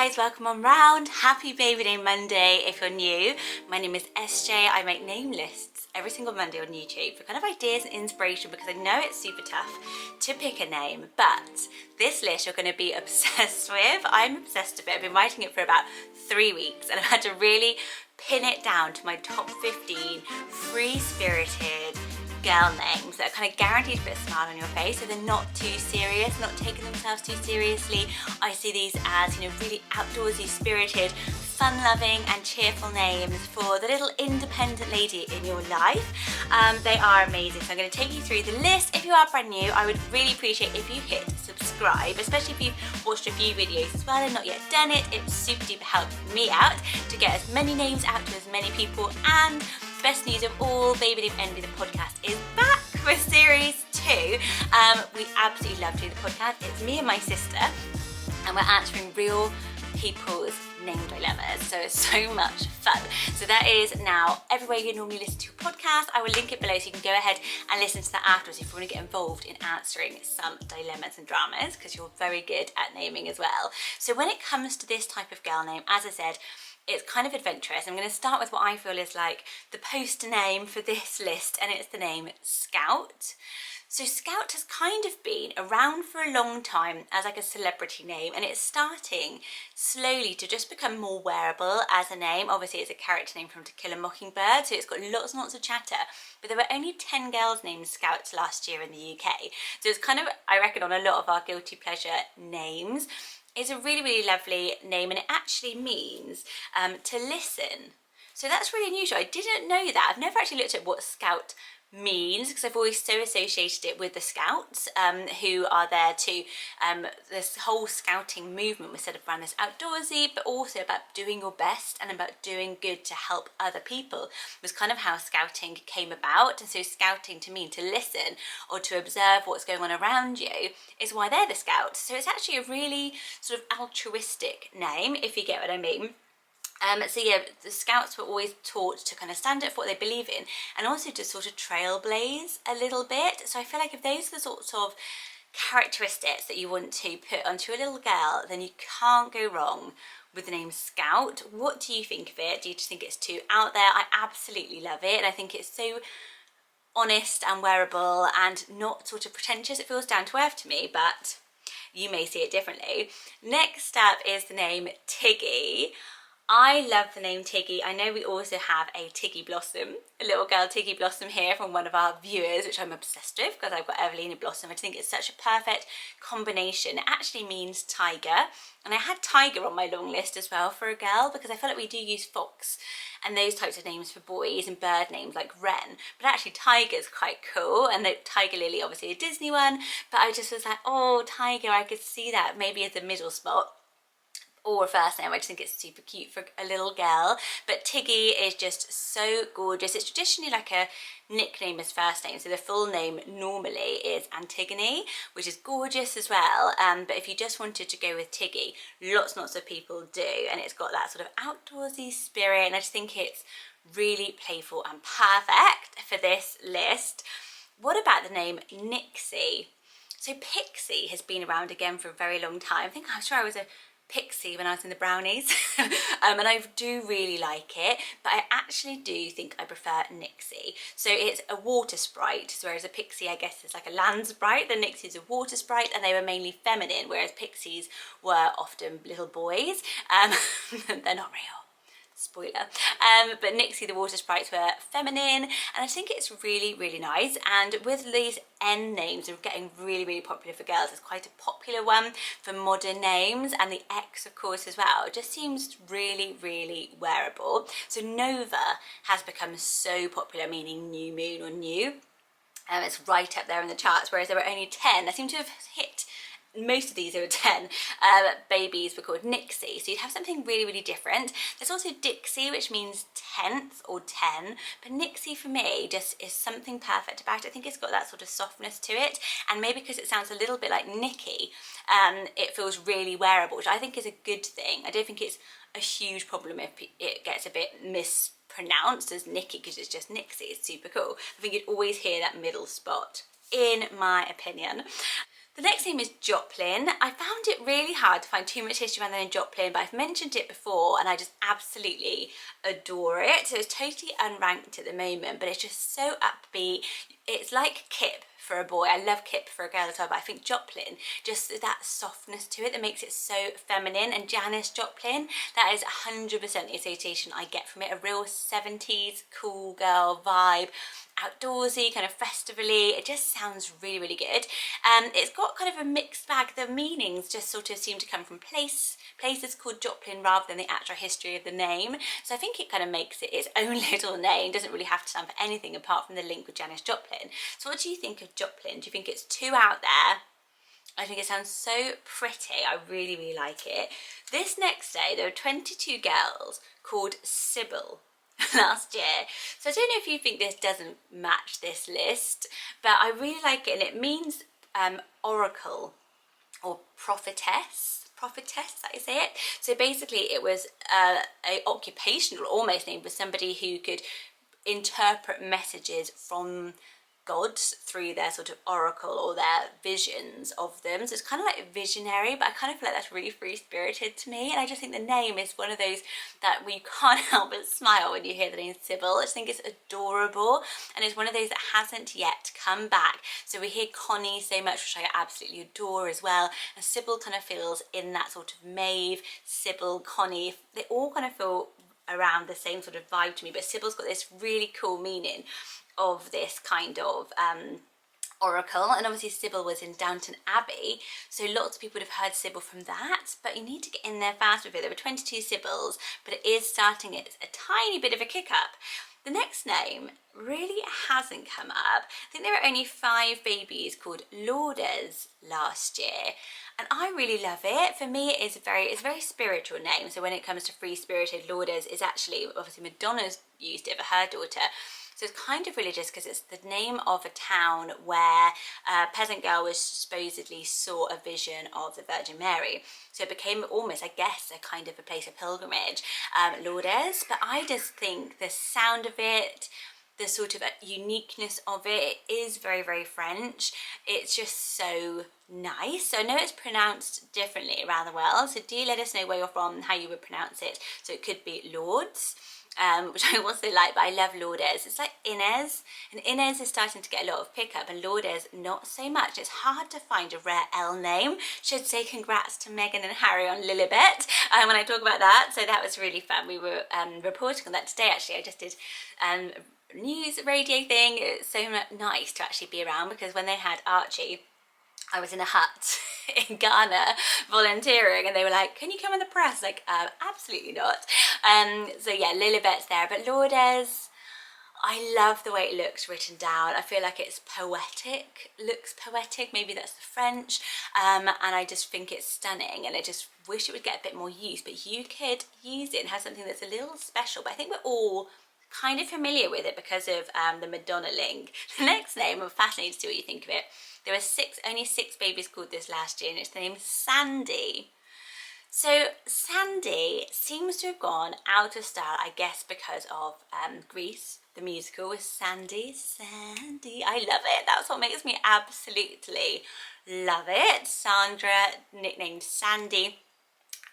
guys, welcome on round. Happy Baby Day Monday if you're new. My name is SJ. I make name lists every single Monday on YouTube for kind of ideas and inspiration because I know it's super tough to pick a name, but this list you're going to be obsessed with. I'm obsessed with it. I've been writing it for about 3 weeks and I've had to really pin it down to my top 15 free-spirited girl names that are kind of guaranteed to put a smile on your face, so they're not too serious, not taking themselves too seriously. I see these as, really outdoorsy, spirited, fun-loving and cheerful names for the little independent lady in your life. They are amazing, so I'm going to take you through the list. If you are brand new, I would really appreciate if you hit subscribe, especially if you've watched a few videos as well and not yet done it. It super duper helps me out to get as many names out to as many people. And best news of all, Baby Name Envy the podcast is back with series 2. We absolutely love doing the podcast. It's me and my sister and we're answering real people's name dilemmas, so it's so much fun. So that is now everywhere you normally listen to a podcast. I will link it below so you can go ahead and listen to that afterwards if you want to get involved in answering some dilemmas and dramas, because you're very good at naming as well. So when it comes to this type of girl name, as I said, it's kind of adventurous. I'm going to start with what I feel is like the poster name for this list, and it's the name Scout. So Scout has kind of been around for a long time as like a celebrity name, and it's starting slowly to just become more wearable as a name. Obviously it's a character name from To Kill a Mockingbird, so it's got lots and lots of chatter, but there were only 10 girls named Scouts last year in the UK. So it's kind of, I reckon, on a lot of our guilty pleasure names. It's a really, really lovely name, and it actually means to listen. So that's really unusual. I didn't know that. I've never actually looked at what Scout means because I've always so associated it with the Scouts who are there to, this whole scouting movement was set up around this outdoorsy, but also about doing your best and about doing good to help other people was kind of how scouting came about. And so scouting to mean to listen or to observe what's going on around you is why they're the Scouts. So it's actually a really sort of altruistic name, if you get what I mean. So yeah, the Scouts were always taught to kind of stand up for what they believe in and also to sort of trailblaze a little bit. So I feel like if those are the sorts of characteristics that you want to put onto a little girl, then you can't go wrong with the name Scout. What do you think of it? Do you just think it's too out there? I absolutely love it, and I think it's so honest and wearable and not sort of pretentious. It feels down to earth to me, but you may see it differently. Next up is the name Tiggy. I love the name Tiggy. I know we also have a Tiggy Blossom, a little girl Tiggy Blossom here from one of our viewers, which I'm obsessed with because I've got Evelina Blossom. I just think it's such a perfect combination. It actually means tiger, and I had tiger on my long list as well for a girl because I feel like we do use fox and those types of names for boys and bird names like wren, but actually tiger's quite cool, and the tiger lily obviously a Disney one, but I just was like, oh, tiger, I could see that maybe as a middle spot or a first name. I just think it's super cute for a little girl. But Tiggy is just so gorgeous. It's traditionally like a nickname as first name, so the full name normally is Antigone, which is gorgeous as well. But if you just wanted to go with Tiggy, lots and lots of people do, and it's got that sort of outdoorsy spirit, and I just think it's really playful and perfect for this list. What about the name Nixie? So Pixie has been around again for a very long time. I'm sure I was a Pixie when I was in the brownies and I do really like it, but I actually do think I prefer Nixie. So it's a water sprite, whereas a Pixie I guess is like a land sprite. The Nixie is a water sprite, and they were mainly feminine, whereas Pixies were often little boys. They're not real. Spoiler. But Nixie the water sprites were feminine, and I think it's really, really nice. And with these N names, they're getting really, really popular for girls. It's quite a popular one for modern names, and the X of course as well. It just seems really, really wearable. So Nova has become so popular, meaning new moon or new. It's right up there in the charts, whereas there were only 10. I seem to have hit most of these are 10 babies were called Nixie, so you'd have something really, really different. There's also Dixie, which means 10th or 10, but Nixie for me just is something perfect about it. I think it's got that sort of softness to it, and maybe because it sounds a little bit like Nikki, it feels really wearable, which I think is a good thing. I don't think it's a huge problem if it gets a bit mispronounced as Nikki because it's just Nixie. It's super cool. I think you'd always hear that middle spot, in my opinion. The next name is Joplin. I found it really hard to find too much history around the name Joplin, but I've mentioned it before and I just absolutely adore it. So it's totally unranked at the moment, but it's just so upbeat. It's like Kip for a boy. I love Kip for a girl as well, but I think Joplin, just that softness to it that makes it so feminine. And Janis Joplin, that is 100% the association I get from it. A real 70s cool girl vibe, outdoorsy, kind of festivally. It just sounds really, really good. It's got kind of a mixed bag. The meanings just sort of seem to come from places called Joplin rather than the actual history of the name. So I think it kind of makes it its own little name. Doesn't really have to stand for anything apart from the link with Janis Joplin. So what do you think of Joplin? Do you think it's too out there? I think it sounds so pretty. I really, really like it. This next day, there were 22 girls called Sybil last year. So I don't know if you think this doesn't match this list, but I really like it, and it means oracle or prophetess, is that you say it? So basically it was a occupational almost name for somebody who could interpret messages from gods through their sort of oracle or their visions of them. So it's kind of like visionary, but I kind of feel like that's really free-spirited to me, and I just think the name is one of those that we can't help but smile when you hear the name Sybil. I just think it's adorable, and it's one of those that hasn't yet come back. So we hear Connie so much, which I absolutely adore as well, and Sybil kind of feels in that sort of Maeve, Sybil, Connie, they all kind of feel around the same sort of vibe to me, but Sybil's got this really cool meaning of this kind of oracle. And obviously Sybil was in Downton Abbey, so lots of people would have heard Sybil from that, but you need to get in there fast with it. There were 22 Sybil's, but it is starting at a tiny bit of a kick up. The next name really hasn't come up. I think there were only 5 babies called Lourdes last year, and I really love it. For me, it's a very spiritual name. So when it comes to free-spirited, Lourdes is actually, obviously Madonna's used it for her daughter. So it's kind of religious because it's the name of a town where a peasant girl was supposedly saw a vision of the Virgin Mary. So it became almost, I guess, a kind of a place of pilgrimage, Lourdes. But I just think the sound of it, the sort of uniqueness of it is very, very French. It's just so nice. So I know it's pronounced differently around the world, so do let us know where you're from and how you would pronounce it. So it could be Lourdes, which I also like, but I love Lourdes. It's like Inez, and Inez is starting to get a lot of pickup, and Lourdes not so much. It's hard to find a rare L name. Should say congrats to Meghan and Harry on Lilibet when I talk about that. So that was really fun. We were reporting on that today, actually. I just did news radio thing. It's so nice to actually be around, because when they had Archie, I was in a hut in Ghana volunteering, and they were like, can you come in the press? Like, absolutely not. So yeah, Lilibet's there, but Lourdes, I love the way it looks written down. I feel like it's poetic, looks poetic, maybe that's the French, and I just think it's stunning, and I just wish it would get a bit more use, but you could use it and have something that's a little special. But I think we're all kind of familiar with it because of the Madonna link. The next name, I'm fascinated to see what you think of it. There were only 6 babies called this last year, and it's the name Sandy. So Sandy seems to have gone out of style, I guess, because of Grease, the musical with Sandy. I love it. That's what makes me absolutely love it. Sandra, nicknamed Sandy.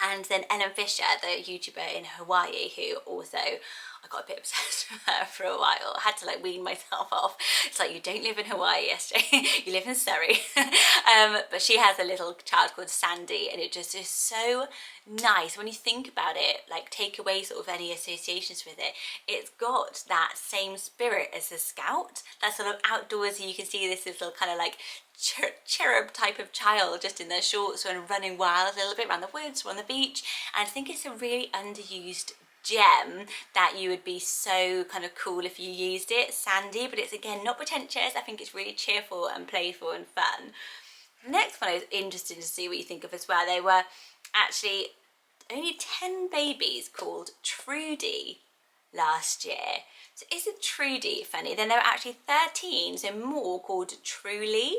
And then Ellen Fisher, the YouTuber in Hawaii, who also, I got a bit obsessed with her for a while. I had to like wean myself off. It's like, you don't live in Hawaii, SJ, you live in Surrey. But she has a little child called Sandy, and it just is so nice. When you think about it, like take away sort of any associations with it, it's got that same spirit as the Scout, that sort of outdoorsy. You can see this little kind of like cherub type of child just in their shorts and running wild a little bit around the woods or on the beach. And I think it's a really underused gem that you would be so kind of cool if you used it, Sandy. But it's, again, not pretentious. I think it's really cheerful and playful and fun. The next one I was interested to see what you think of as well. They were actually only 10 babies called Trudy last year. So isn't Trudy funny? Then there were actually 13, so more, called Truly.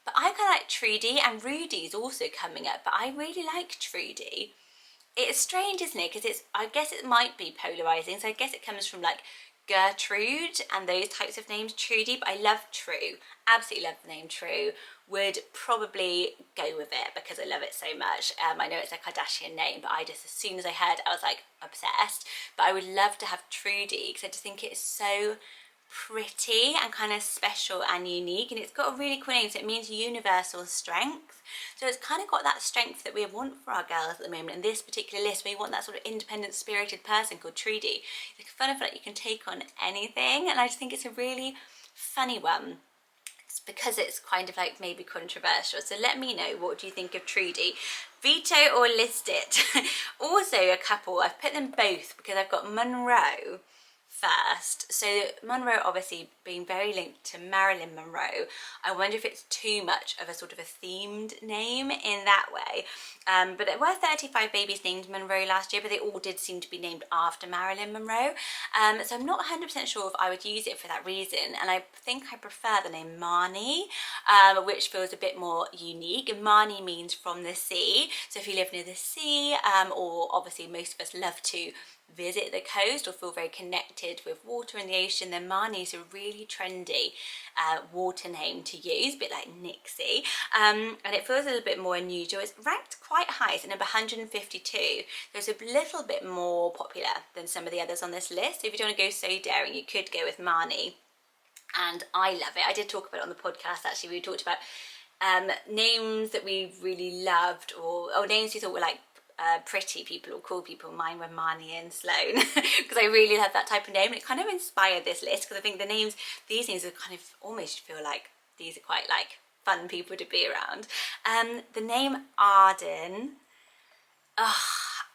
But I kind of like Trudy, and Rudy's also coming up, but I really like Trudy. It's strange, isn't it? Because I guess it might be polarizing, so I guess it comes from like Gertrude and those types of names, Trudy, but I love True, absolutely love the name True. Would probably go with it because I love it so much. I know it's a Kardashian name, but I just, as soon as I heard it, I was like obsessed. But I would love to have Trudy because I just think it's so pretty and kind of special and unique, and it's got a really cool name, so it means universal strength. So it's kind of got that strength that we want for our girls at the moment. In this particular list, we want that sort of independent, spirited person called Trudy. It's fun of that you can take on anything, and I just think it's a really funny one. It's because it's kind of like maybe controversial. So let me know, what do you think of Trudy? Veto or list it? Also a couple, I've put them both because I've got Monroe first. So Monroe obviously being very linked to Marilyn Monroe, I wonder if it's too much of a sort of a themed name in that way. But there were 35 babies named Monroe last year, but they all did seem to be named after Marilyn Monroe. So I'm not 100% sure if I would use it for that reason, and I think I prefer the name Marnie, which feels a bit more unique. And Marnie means from the sea, so if you live near the sea, or obviously most of us love to visit the coast or feel very connected with water in the ocean, then Marnie is a really trendy water name to use, a bit like Nixie, and it feels a little bit more unusual. It's ranked quite high, it's at number 152, so it's a little bit more popular than some of the others on this list. So if you don't want to go so daring, you could go with Marnie, and I love it. I did talk about it on the podcast actually. We talked about names that we really loved, or names we thought were like pretty people or cool people. Mine were Marnie and Sloane because I really love that type of name, and it kind of inspired this list because I think these names are kind of almost feel like these are quite like fun people to be around. The name Arden,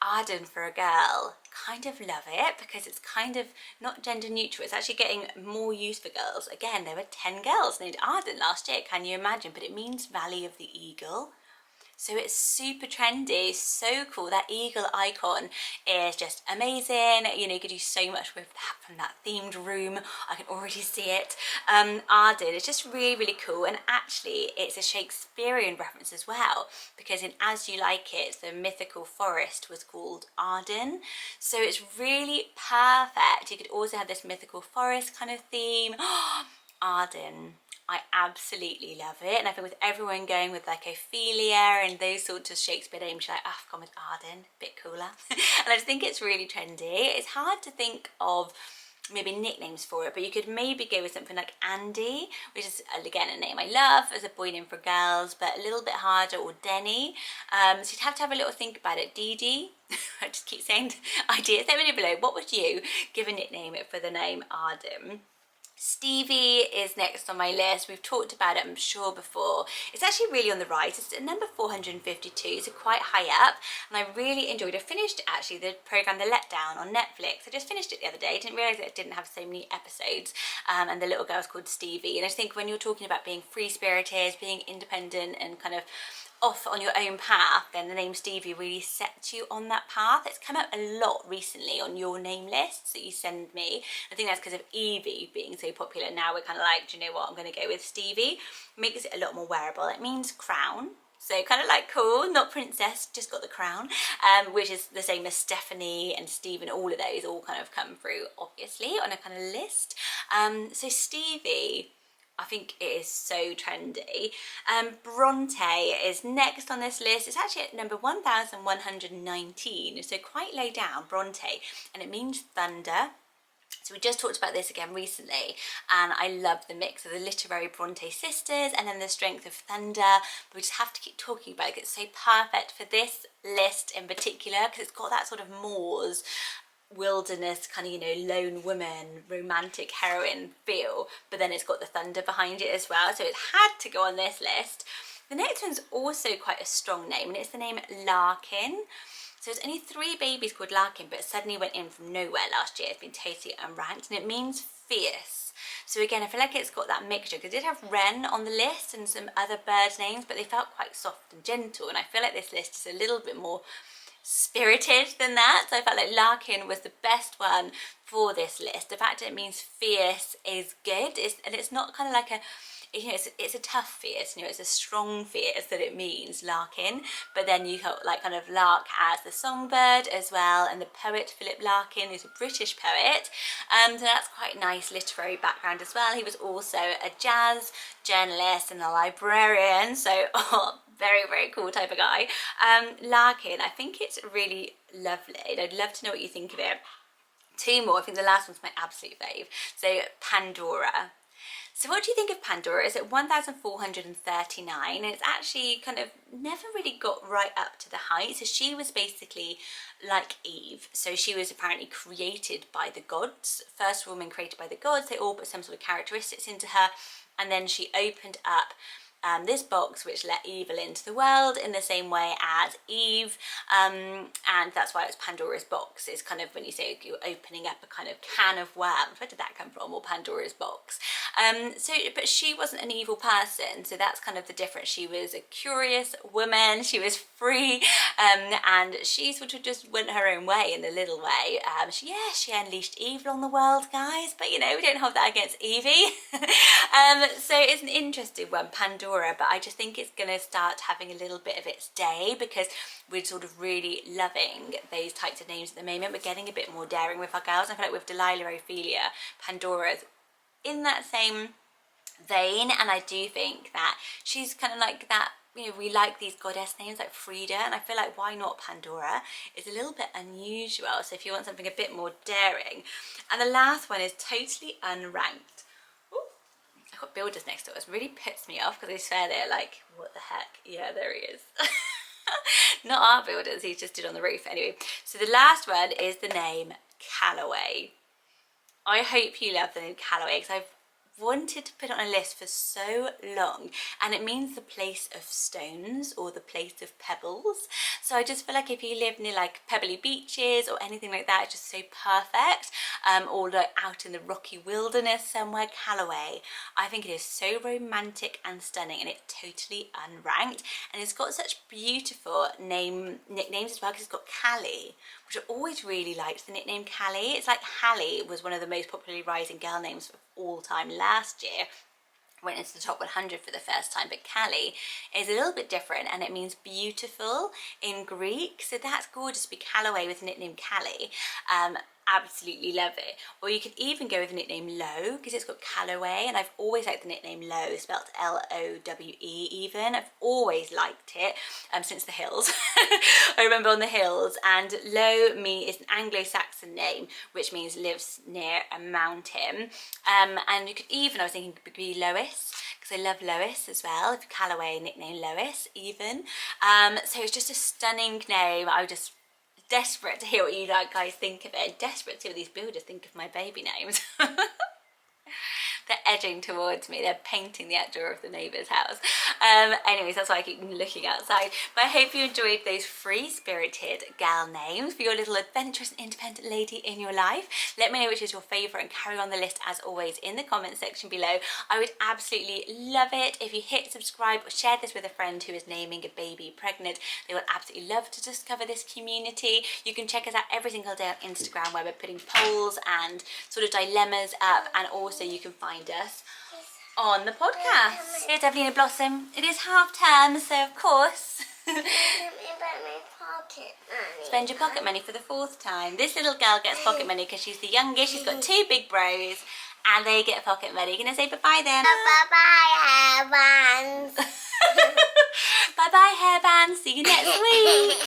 Arden for a girl, kind of love it because it's kind of not gender neutral. It's actually getting more use for girls. Again, there were 10 girls named Arden last year, can you imagine? But it means Valley of the Eagle. So it's super trendy, so cool. That eagle icon is just amazing. You know, you could do so much with that from that themed room. I can already see it. Arden is just really, really cool. And actually, it's a Shakespearean reference as well, because in As You Like It, the mythical forest was called Arden. So it's really perfect. You could also have this mythical forest kind of theme. Arden. I absolutely love it, and I think with everyone going with like Ophelia and those sorts of Shakespeare names, you're like, I've gone with Arden, a bit cooler. And I just think it's really trendy. It's hard to think of maybe nicknames for it, but you could maybe go with something like Andy, which is again a name I love as a boy name for girls, but a little bit harder, or Denny. So you'd have to have a little think about it. Dee Dee. I just keep saying ideas. Let me know below, what would you give a nickname for the name Arden? Stevie is next on my list. We've talked about it, I'm sure, before. It's actually really on the rise. It's at number 452, so quite high up, and I really enjoyed it. I finished actually the programme The Letdown on Netflix. I just finished it the other day. I didn't realise that it didn't have so many episodes, and the little girl's called Stevie. And I think when you're talking about being free-spirited, being independent and kind of off on your own path, then the name Stevie really sets you on that path. It's come up a lot recently on your name lists that you send me. I think that's because of Evie being so popular. Now we're kind of like, do you know what, I'm going to go with Stevie. Makes it a lot more wearable. It means crown. So kind of like cool, not princess, just got the crown, which is the same as Stephanie and Stephen. All of those all kind of come through, obviously, on a kind of list. So Stevie, I think it is so trendy. Bronte is next on this list. It's actually at number 1119, so quite low down, Bronte, and it means thunder. So we just talked about this again recently, and I love the mix of the literary Bronte sisters and then the strength of thunder. But we just have to keep talking about it. It's so perfect for this list in particular because it's got that sort of moors, wilderness kind of, you know, lone woman, romantic heroine feel, but then it's got the thunder behind it as well, so it had to go on this list. The next one's also quite a strong name, and it's the name Larkin. So there's only 3 babies called Larkin, but it suddenly went in from nowhere last year. It's been totally unranked, and it means fierce. So again, I feel like it's got that mixture, because I did have Wren on the list and some other bird names, but they felt quite soft and gentle, and I feel like this list is a little bit more spirited than that. So I felt like Larkin was the best one for this list. The fact that it means fierce is good, and it's not kind of like a you know, it's a tough fierce, you know, it's a strong fierce that it means, Larkin. But then you got like kind of Lark as the songbird as well, and the poet Philip Larkin is a British poet. So that's quite a nice literary background as well. He was also a jazz journalist and a librarian, so very, very cool type of guy. Larkin, I think it's really lovely, and I'd love to know what you think of it. Two more, I think the last one's my absolute fave. So Pandora. So what do you think of Pandora? It's at 1,439, and it's actually kind of never really got right up to the height. So she was basically like Eve. So she was apparently created by the gods, first woman created by the gods. They all put some sort of characteristics into her, and then she opened up this box which let evil into the world in the same way as Eve, and that's why it's Pandora's box. It's kind of when you say you're opening up a kind of can of worms. Where did that come from? Or Pandora's box. But she wasn't an evil person, so that's kind of the difference. She was a curious woman, she was free, and she sort of just went her own way in a little way. She unleashed evil on the world, guys, but you know, we don't hold that against Evie. So it's an interesting one, Pandora, but I just think it's going to start having a little bit of its day, because we're sort of really loving those types of names at the moment. We're getting a bit more daring with our girls. I feel like with Delilah, Ophelia, Pandora's in that same vein, and I do think that she's kind of like that. You know, we like these goddess names like Frida, and I feel like why not Pandora? It's a little bit unusual, so if you want something a bit more daring. And the last one is totally unranked. I've got builders next to us, really puts me off, because I swear they're like, what the heck? Yeah, there he is. Not our builders, he just did on the roof. Anyway, so the last one is the name Callaway. I hope you love the name Callaway, because I've wanted to put it on a list for so long, and it means the place of stones or the place of pebbles. So I just feel like if you live near like pebbly beaches or anything like that, it's just so perfect. Or like out in the rocky wilderness somewhere, Callaway. I think it is so romantic and stunning, and it's totally unranked, and it's got such beautiful nicknames as well, because it's got Callie, which I always really liked the nickname Callie. It's like Hallie was one of the most popularly rising girl names of all time last year, went into the top 100 for the first time, but Callie is a little bit different, and it means beautiful in Greek, so that's gorgeous to be Callaway with the nickname Callie. Absolutely love it. Or you could even go with the nickname Lowe, because it's got Callaway, and I've always liked the nickname Lowe, spelled L-O-W-E even. I've always liked it since the Hills. I remember on the Hills, and Lowe is an Anglo-Saxon name, which means lives near a mountain. And you could even, I was thinking, it could be Lois, because I love Lois as well, if Callaway nickname Lois even. So it's just a stunning name. I was just desperate to hear what you guys think of it, desperate to see what these builders think of my baby names. They're edging towards me, they're painting the outdoor of the neighbour's house. Anyways, that's why I keep looking outside. But I hope you enjoyed those free-spirited gal names for your little adventurous and independent lady in your life. Let me know which is your favourite, and carry on the list as always in the comment section below. I would absolutely love it if you hit subscribe or share this with a friend who is naming a baby pregnant. They would absolutely love to discover this community. You can check us out every single day on Instagram, where we're putting polls and sort of dilemmas up, and also you can find us on the podcast. Here's Evelina Blossom. It is half term, so of course spend your pocket money for the 4th time. This little girl gets pocket money because she's the youngest. She's got 2 big bros, and they get pocket money. Gonna say bye-bye then. Bye-bye, hairbands. Bye-bye, hairbands. See you next week.